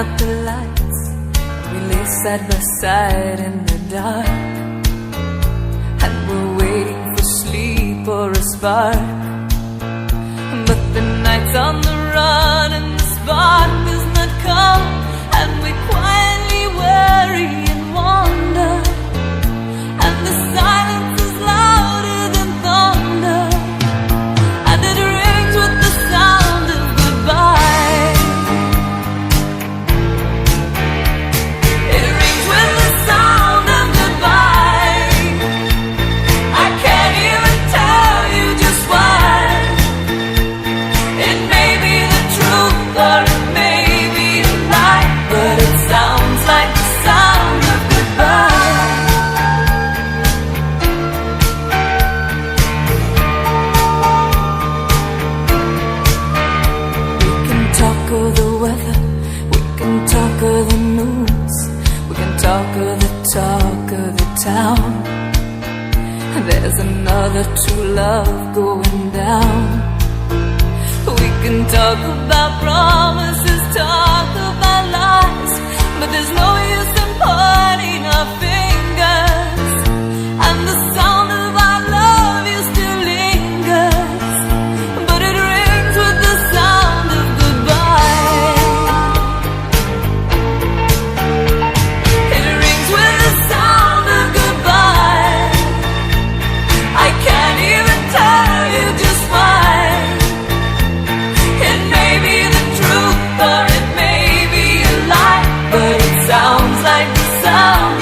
out the lights, we lay side by side in the dark, and we're waiting for sleep or a spark. But the night's on the run and the spark does not come, and we quietly worry and wonder, and the silence is louder than thunder, and it rings with the sound of goodbye. It rings with the sound of goodbye. I can't even tell you just why. It may be the truth or it may be a lie, but it sounds like the sound of goodbye. We can talk of the weather, we can talk of the news, we can talk of the talk of the town. There's another true love going down. We can talk about promises, talk about lies, but there's no use in pointing our fingers, and the sound of our love still lingers, but it rings with the sound of goodbye. It rings with the sound of goodbye. I can't even tell you just why. It may be the truth or it may be a lie, but it sounds like the sound